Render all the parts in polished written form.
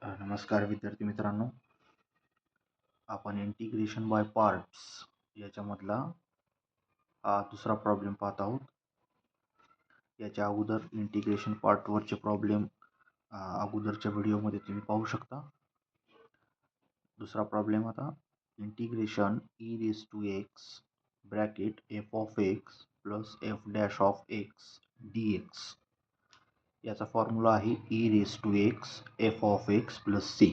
नमस्कार विद्यार्थी मित्रांनो, आपण इंटिग्रेशन बाय पार्ट्स याच्यामधला हा दुसरा प्रॉब्लेम पाहत आहोत. याच्या अगोदर इंटिग्रेशन पार्ट वरचे प्रॉब्लेम अगोदरच्या व्हिडिओमध्ये तुम्ही पाहू शकता. दुसरा प्रॉब्लेम आता integration e raise to x bracket f of x plus f dash of x dx. याचा फॉर्म्युला आहे e raise to x f of x plus c.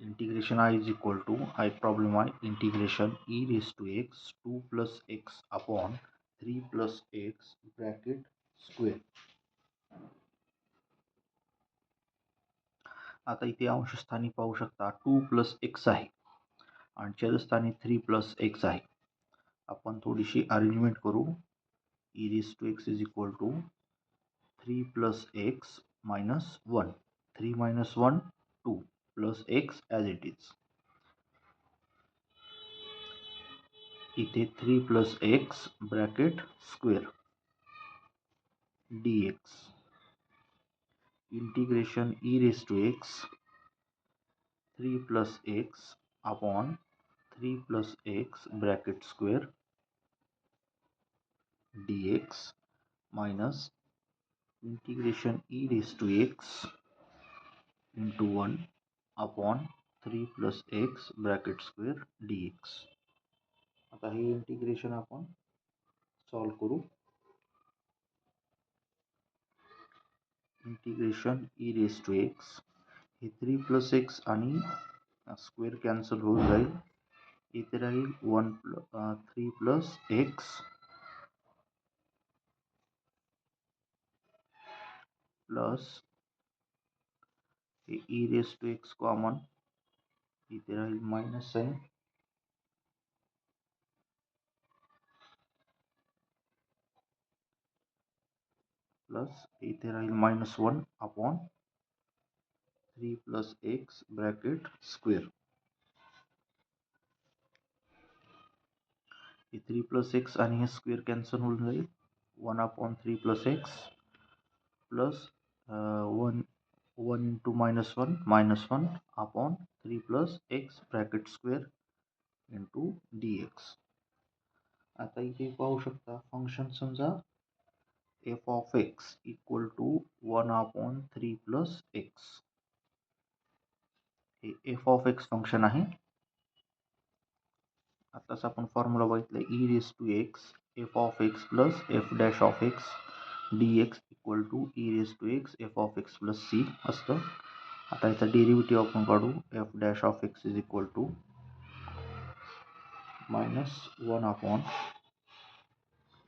Integration I is equal to problem आहे integration e raise to x 2 plus x upon 3 plus x bracket square. आता इथे अंशस्थानी पाहू शकता 2 plus x आहे आणि छेदस्थानी 3 प्लस x आहे. आपण थोडीशी अरेंजमेंट करू. e raise to x is equal to 3 plus x minus 1. 3 minus 1 2 plus x as it is. इथे 3 plus x bracket square dx. Integration e raise to x 3 plus x upon 3 plus x bracket square dx minus integration e raise to x into 1 upon 3 plus x bracket square dx. आता हे integration आपण solve करू. Integration e raise to x हे 3 plus x आणि square cancel होऊन जाईल. इथे राहील 3 प्लस x प्लस हे e raise to x common. इथे राहील मायनस साइन प्लस इथे राहील minus 1 upon 3 plus x bracket square. हे 3 प्लस x आणि हे स्क्वेअर कॅन्सल होऊन जाईल. 1 upon 3 plus x plus 1 into minus 1 upon 3 plus x bracket square into dx. आता इथे पाहू शकता फंक्शन समजा f of x equal to 1 upon 3 plus x. हे f ऑफ x फंक्शन आहे. आताच आपण फॉर्म्युला बघितला e raise to x f of x plus f dash of x dx equal to e raise to x f of x plus c असतं. आता याचा derivative आपण काढू. f dash of x is equal to minus 1 upon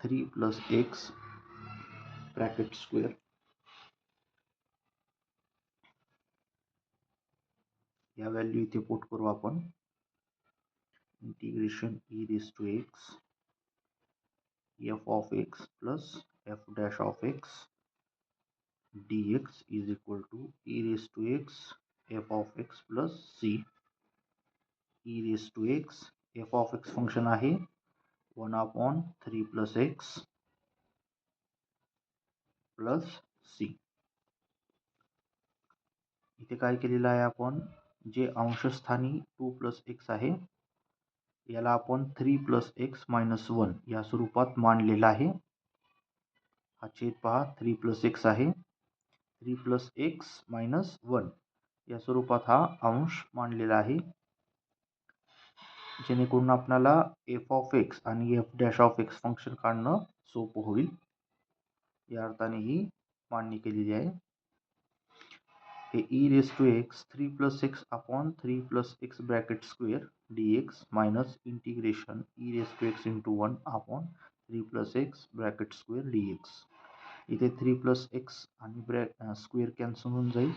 3 plus x bracket square या value इथे put करू आपण. Integration e raise to x f of x plus f dash of x dx is equal to e raise to x f of x plus c. e raise to x f of x function आहे 1 upon 3 plus x plus c. इथे काय केलेलं आहे आपण, जे अंशस्थानी 2 plus x आहे याला आपण 3 प्लस x मायनस 1 या स्वरूपात मांडलेला आहे. हा छेद पहा 3 प्लस x आहे. 3 प्लस x मायनस 1 या स्वरूपात हा अंश मांडलेला आहे, जेणेकरून आपल्याला f ऑफ x आणि f dash of x function काढणं सोपं होईल. या अर्थाने ही मांडणी केलेली आहे. हे e raise to x 3 plus x upon 3 plus x bracket square dx minus integration e raise to x into 1 upon 3 plus x bracket square dx. इथे 3 प्लस x आणि स्क्वेअर कॅन्सल होऊन जाईल.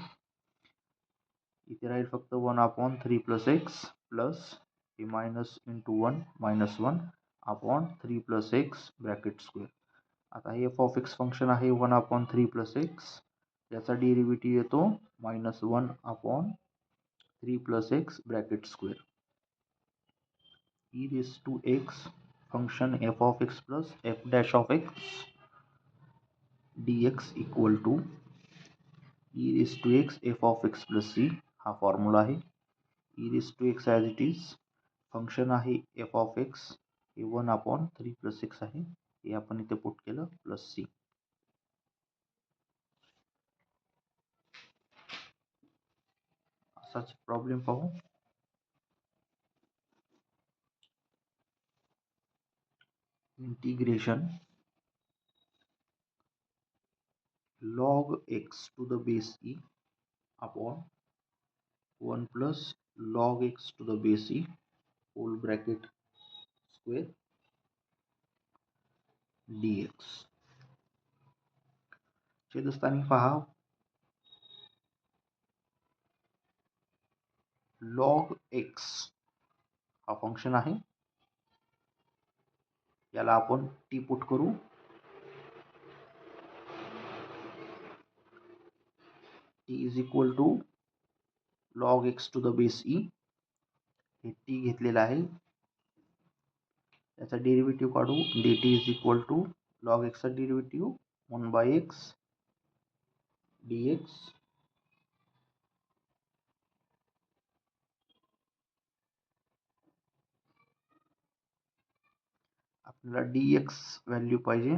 इथे राहील फक्त 1 अपॉन 3 प्लस x प्लस हे minus into 1 minus 1 upon 3 plus x bracket square. आता हे f ऑफ x फंक्शन आहे 1 अपॉन 3 प्लस x. याचा डेरिव्हेटिव्ह येतो minus 1 upon 3 plus x bracket square. e raise to x function f of x plus f dash of x dx equal to e raise to x f of x plus c हा formula आहे. E raise to x as it is function आहे f of x हे 1/3 plus x आहे, हे आपण इथे put केलं plus C. असाच प्रॉब्लेम पाहू. Integration log x to the base e upon 1 plus log x to the base e whole bracket square dx. छेदस्थानी पहा log x हा फंक्शन आहे, याला आपण t पुट करू. t is equal to log x to the base e हे t घेतलेला आहे, याचा डेरिव्हेटिव्ह काढू. dt is equal to log x चा डेरिव्हेटिव्ह 1/x dx आपल्याला dx व्हॅल्यू पाहिजे.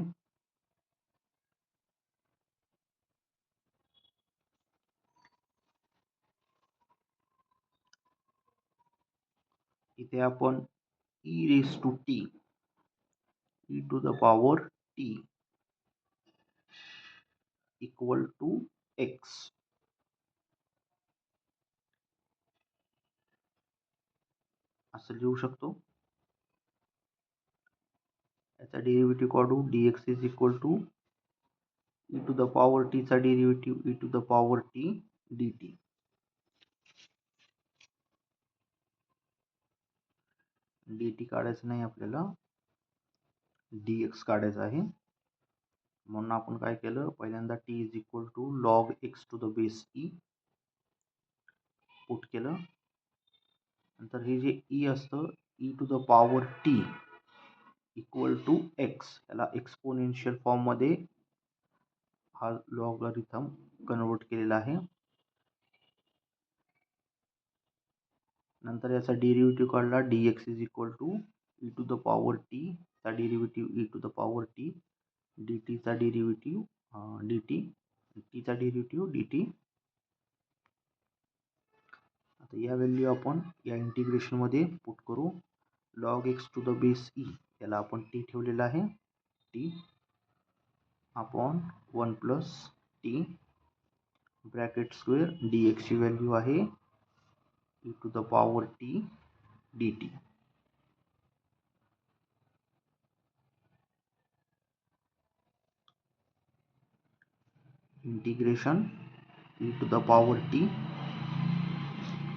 इथे आपण e raise to t e to the power t equal to x असं लिहू शकतो. याचा डेरिव्हेटिव्ह काढू. dx is equal to e to the power t चा derivative e to the power t dt. dt काढायचं नाही आपल्याला, dx काढायचं आहे. म्हणून आपण काय केलं, पहिल्यांदा t is equal to log x to the base e put केलं. नंतर हे जे e असतं e to the power t equal to x, याला एक्सपोनेन्शियल फॉर्म मध्ये हा लॉगरिथम कन्वर्ट केलेला आहे. नंतर याचा डेरिव्हेटिव्ह काढला. dx is equal to e to the power t चा derivative e to the power t dt चा डेरिव्हेटिव्ह dt t चा डेरिव्हेटिव्ह dt. आता या व्हॅल्यू आपण या इंटिग्रेशन मध्ये पुट करू. log x to the base e याला आपण t ठेवलेला आहे, t upon 1 plus t bracket square dx ची व्हॅल्यू आहे e to the power t dt. Integration e to the power t,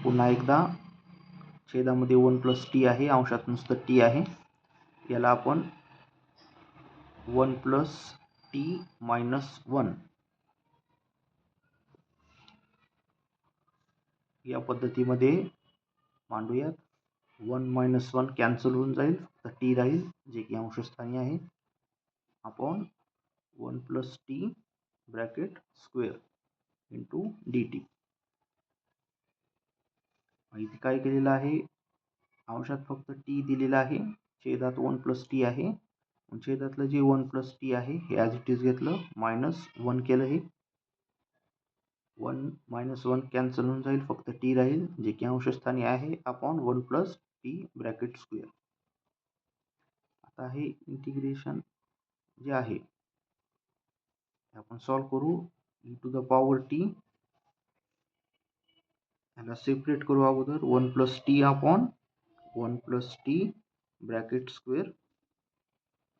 पुन्हा एकदा छेदामध्ये 1 प्लस टी आहे, अंशात नुसतं टी आहे, याला आपण 1 प्लस टी मायनस 1 या पद्धतीमध्ये मांडूयात. 1 मायनस 1 कॅन्सल होऊन जाईल, तर टी राहील जे की अंशस्थानी आहे, upon 1 plus t bracket square into D T. इथे काय केलेलं आहे, अंशात फक्त टी दिलेला आहे, छेदात 1 प्लस टी आहे, छेदातलं जे 1 प्लस टी आहे हे ॲज इट इज घेतलं, मायनस 1 केलं, हे 1 मायनस 1 कॅन्सल होऊन जाईल, फक्त टी राहील जे की अंशस्थानी आहे, upon 1 plus t bracket square. आता हे इंटिग्रेशन जे आहे आपण सॉल्व करू. e to the power t याला सेपरेट करू अगोदर. 1 plus t upon 1 plus t bracket square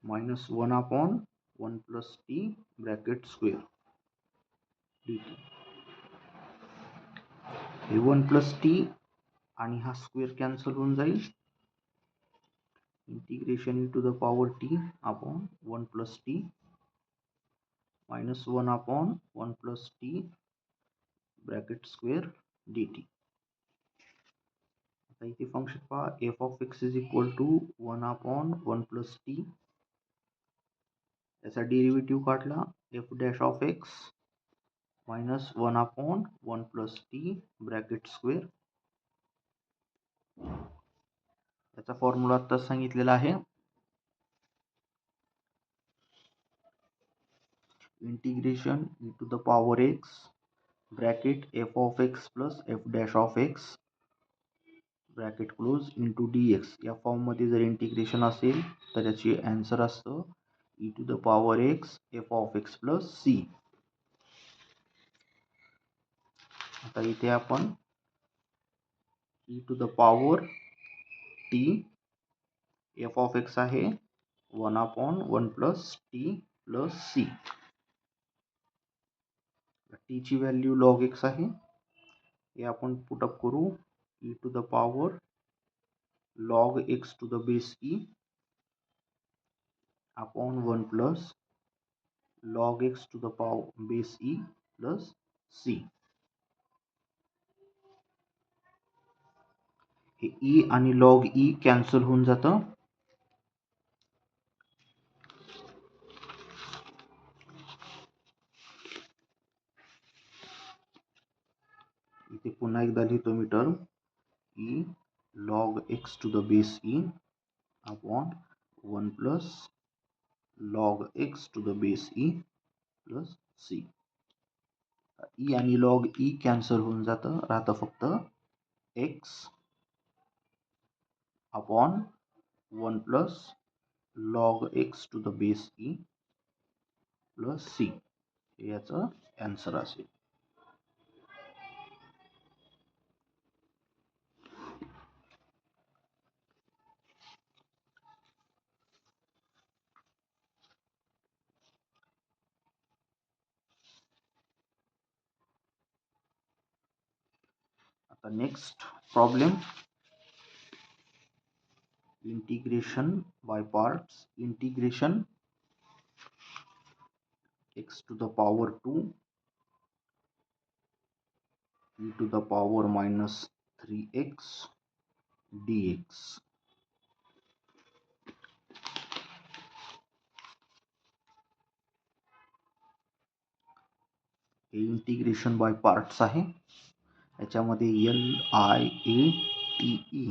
minus 1 upon 1 plus t bracket square dt. हे 1 प्लस टी आणि हा स्क्वेअर कॅन्सल होऊन जाईल. Integration e to the power t upon 1 plus t minus 1 upon 1 plus t bracket square dt. आता इथे function पहा f of x is equal to 1/1 plus t. याचा derivative काढला f dash of x minus 1/1 plus t bracket square. याचा formula आत्ताच सांगितलेला आहे. Integration e to the power x bracket f of x plus f dash of x bracket close into d x. या फॉर्ममध्ये जर integration असेल तर याची ॲन्सर असतं e to the power x f of x plus c. आता इथे आपण e to the power t f of x आहे 1/1 plus t plus c. T ची व्हॅल्यू लॉग एक्स आहे. हे आपण पुटअप करू e to the power log x to the base E upon 1 plus log x to the power base E plus C. हे E आणि log E cancel होऊन जातं. इथे पुन्हा एकदा लिहितो मी term E log x to the base E upon 1 plus log x to the base E plus C. E आणि लॉग ई कॅन्सल होऊन जातं, राहतं फक्त X upon 1 plus log x to the base E plus C. याचं answer असेल. आता next problem integration by parts. Integration X to the power 2 e to the power minus 3x dx. हे integration by parts आहे. याच्यामध्ये LIATE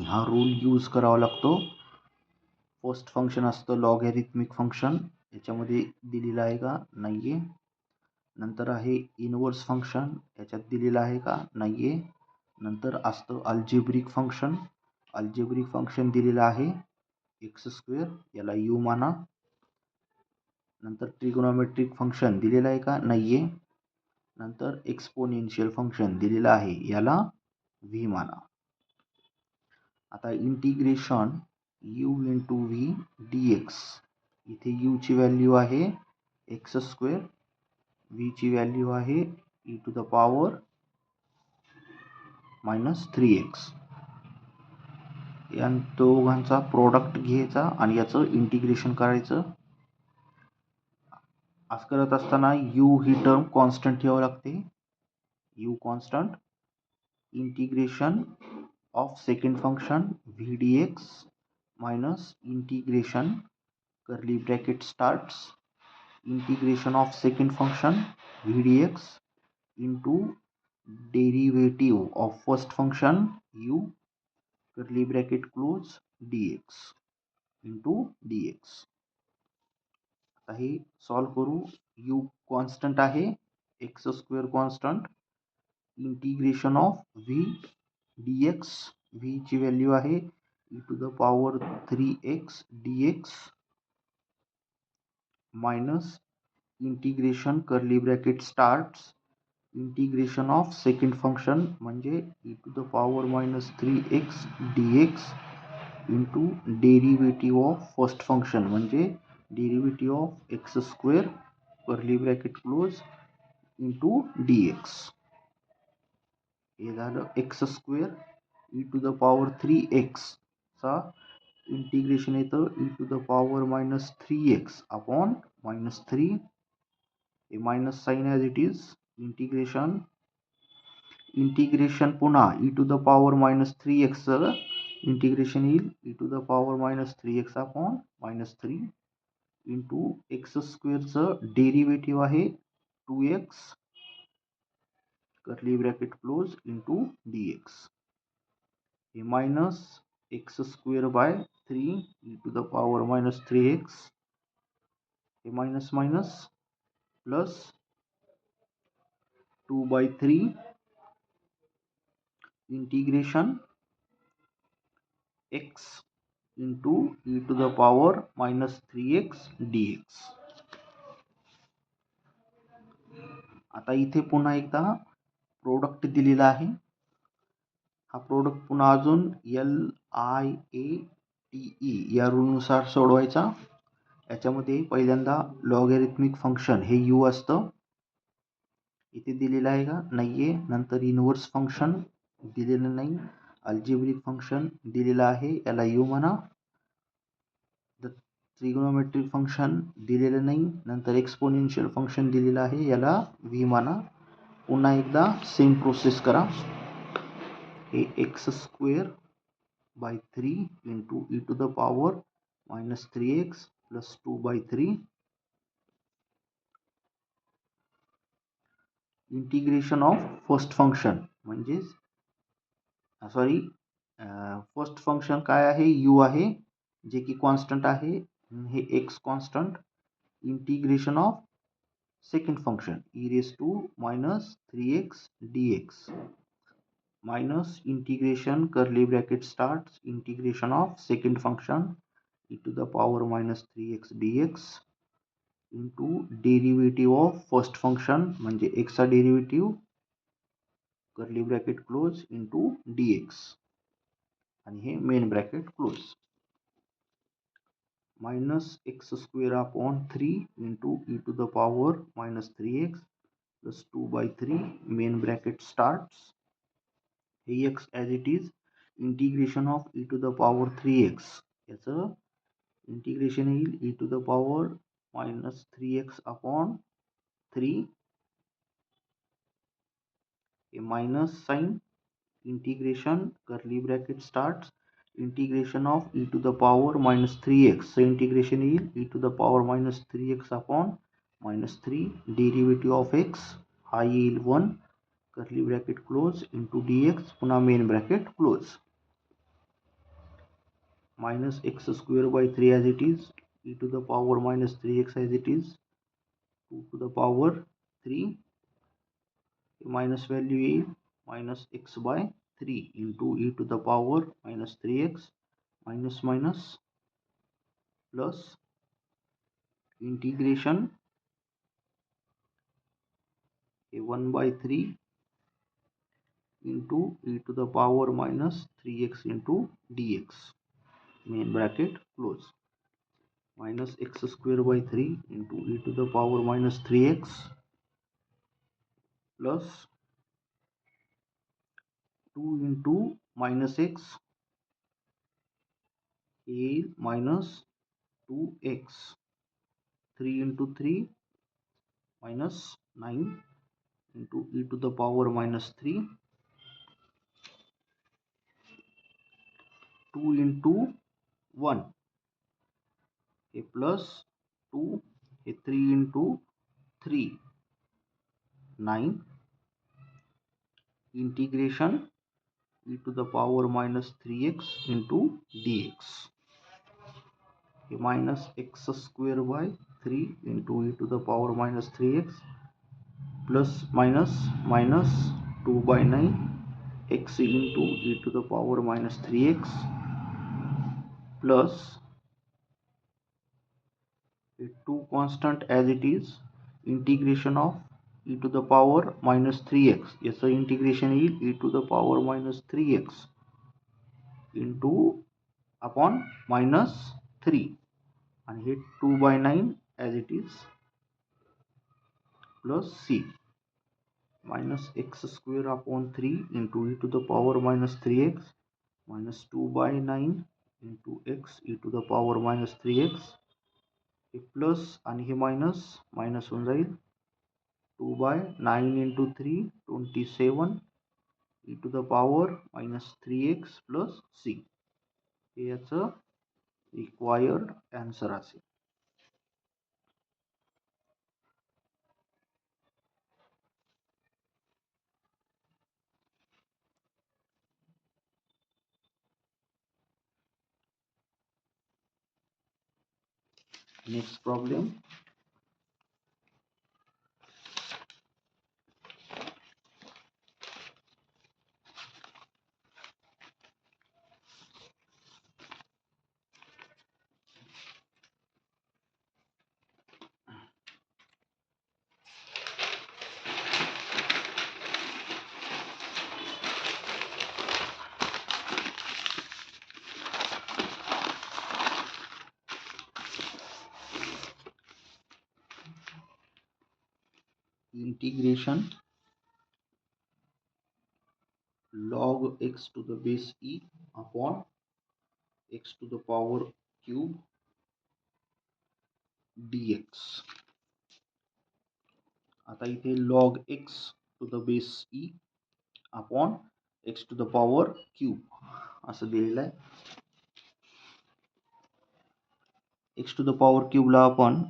हा rule use करावा लागतो. First function असतं लॉगॅरिथमिक फंक्शन. याच्यामध्ये दिलेलं आहे का? नाही आहे. नंतर आहे इनवर्स फंक्शन. याच्यात दिलेलं आहे का? नाही आहे. नंतर असतं अल्जेब्रिक फंक्शन. अल्जेब्रिक फंक्शन दिलेलं आहे एक्स स्क्वेअर, याला यू माना. नंतर ट्रिगोनॉमेट्रिक फंक्शन दिलेलं आहे का? नाही आहे. नंतर एक्सपोनेन्शियल फंक्शन दिलेलं आहे, याला व्ही माना. आता integration u into v d x. इथे यू ची व्हॅल्यू आहे एक्स स्क्वेअर, व्ही ची व्हॅल्यू आहे e to the power minus 3x. या दोघांचा प्रोडक्ट घ्यायचा आणि याचं इंटिग्रेशन करायचं. असं करत असताना यू ही टर्म कॉन्स्टंट ठेवावं लागते. U constant. Integration of second function v d x minus integration curly bracket starts integration of second function v d x into derivative of first function u curly bracket close dx into dx. आता हे solve करू. U constant आहे, x square constant. Integration of v dx, v ची value आहे e to the power 3x dx minus integration curly bracket starts integration of second function म्हणजे E to the power minus 3x dx into derivative of first function म्हणजे derivative of X square curly bracket close into dx. हे झालं X square E to the power 3x चा integration येतं E to the power minus 3x upon minus 3. हे minus sign as it is. Integration पुन्हा E to the power minus 3x integration येईल e to the power -3x upon -3 into X स्क्वेअरचं derivative आहे 2x curly bracket close into dx हे minus x square by 3 e to the power -3x हे minus minus plus 2/3 integration x into e to the power -3x dx. आता इथे पुन्हा एकदा product दिलेला आहे. हा प्रोडक्ट पुन्हा अजून LIATE या रूलनुसार सोडवायचा. याच्यामध्ये पहिल्यांदा लॉगॅरिथमिक फंक्शन हे u असतं, इथे दिलेलं आहे का नाहीये. नंतर इनव्हर्स फंक्शन दिलेलं नाही, अल्जेब्रिक फंक्शन दिलेलं आहे, याला u म्हणा. ट्रिग्नोमेट्रिक फंक्शन दिलेलं नाही, नंतर एक्सपोनेन्शियल फंक्शन दिलेलं आहे, याला v म्हणा. पुन्हा एकदा सेम प्रोसेस करा. हे x square by 3 into e to the power -3x plus 2/3 integration of first function म्हणजेच फर्स्ट फंक्शन काय आहे u आहे जे की कॉन्स्टंट आहे, हे x constant. Integration of second function e⁻3x dx minus integration curly bracket start integration of second function e to the power -3x dx into derivative of first function म्हणजे x चा डेरिव्हेटिव्ह curly bracket close into dx आणि हे main bracket close -x square upon 3 into e to the power -3x plus 2/3 main bracket starts. हे x as it is integration of e to the power 3x याचं integration येईल e to the power -3x upon 3 हे minus sign integration curly bracket starts integration of e to the power -3x integration येईल e to the power -3x upon -3 derivative of x हा येईल 1 curly bracket close into dx पुन्हा main bracket close -x square by 3 as it is e to the power -3x as it is 2 to the power 3 minus value येईल -x by 3 into e to the power -3x minus minus plus integration 1/3 into e to the power -3x into dx main bracket close -x square by 3 into e to the power -3x plus 2 into -x येईल -2x 3 into 3 -9 into e to the power -3 2 into 1 हे plus 2 हे 3 into 3 9 integration e to the power -3x into dx हे -x square by 3 into e to the power -3x plus minus minus 2/9 x into e to the power -3x plus 2 constant as it is integration of e to the power -3x याचं integration येईल e to the power -3x into upon -3 आणि हे 2/9 as it is plus c -x square upon 3 into e to the power -3x minus 2/9 into x e to the power -3x हे plus आणि हे minus minus होऊन जाईल 2/9 into 3 27 e to the power -3x plus c हे याचं required answer असेल. Next problem. Integration log x to the base e upon x to the power cube dx. आता इथे log x to the base e upon x to the power cube असं दिलेलं आहे. x to the power cube ला आपण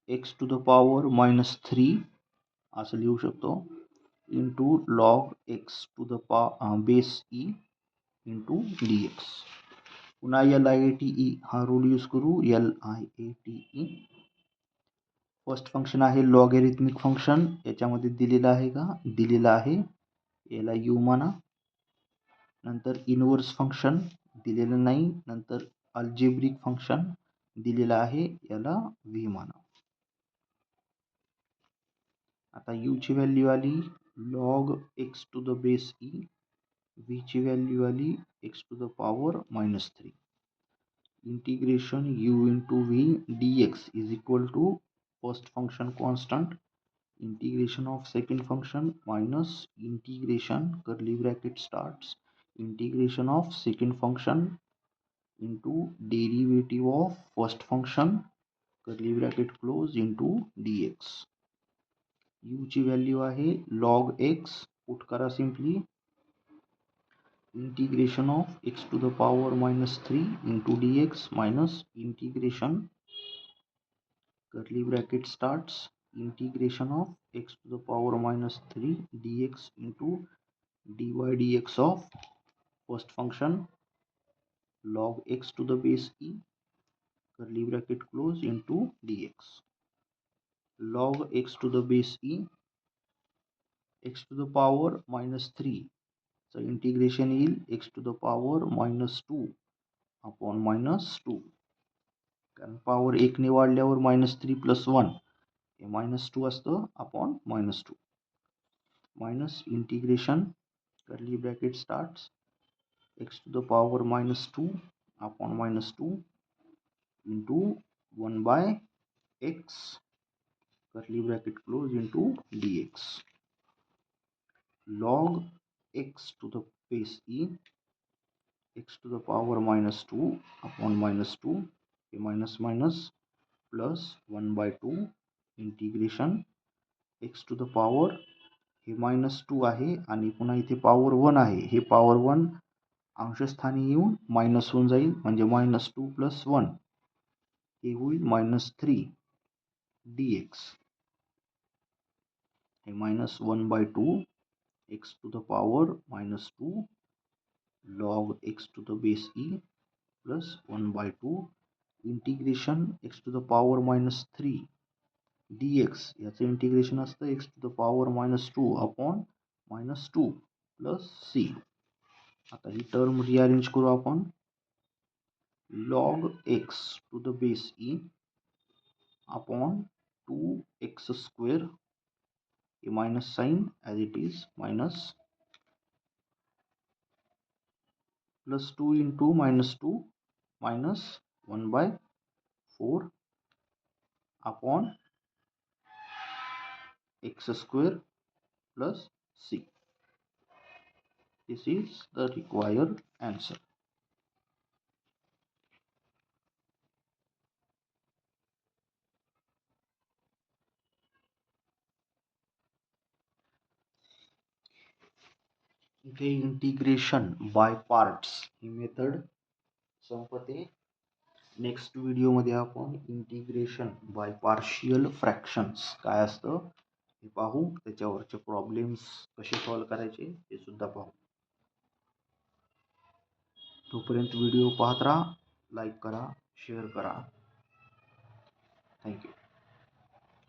x to the power -3 असं लिहू शकतो into log x to the base e into dx. पुन्हा LIATE हा रूल यूज करू. LIATE फर्स्ट फंक्शन आहे लॉगॅरिथमिक फंक्शन. याच्यामध्ये दिलेलं आहे का? दिलेलं आहे. याला यू म्हणा. नंतर इनवर्स फंक्शन दिलेलं नाही. नंतर अल्जेब्रिक फंक्शन दिलेलं आहे. याला व्ही म्हणा. आता यू ची व्हॅल्यू आली log x to the base e. V ची व्हॅल्यू आली x to the power -3. Integration u into v dx is equal to first function constant integration of second function minus integration curly bracket starts integration of second function into derivative of first function curly bracket close into dx. u ची value आहे log x. Put करा simply. integration of x to the power -3 into dx minus integration curly bracket starts integration of x to the power -3 dx into dy dx of first function log x to the base e curly bracket close into dx. log x to the base e x to the power -3 so integration येईल x to the power -2 upon -2 कारण power 1 ने वाढल्यावर -3 + 1 हे -2 असतं upon -2 minus integration curly bracket starts x to the power -2 upon -2 into 1 by x curly bracket close into dx. log x to the base e x to the power -2 upon -2 minus minus plus 1 by 2 integration x to the power हे -2 आहे आणि पुन्हा इथे power 1 आहे. हे power 1 अंशस्थानी येऊन minus होऊन जाईल म्हणजे -2 + 1 हे होईल -3 dx. हे -1 by 2 x to the power -2 log x to the base e plus 1 by 2 integration x to the power -3 dx याचं इंटिग्रेशन असतं x to the power -2 upon -2 plus c. आता ही टर्म रिअरेंज करू आपण. log x to the base e upon 2x² a minus sign as it is minus plus 2 into -2 minus 1 by 4 upon x² plus c. This is the required answer. इथे integration by parts he method संपते. Next व्हिडिओमध्ये आपण integration by partial fractions काय असतं हे पाहू, त्याच्यावरचे problems कसे सॉल्व करायचे हे सुद्धा पाहू. तोपर्यंत व्हिडिओ पाहत राहा, लाईक करा, शेअर करा. थँक्यू.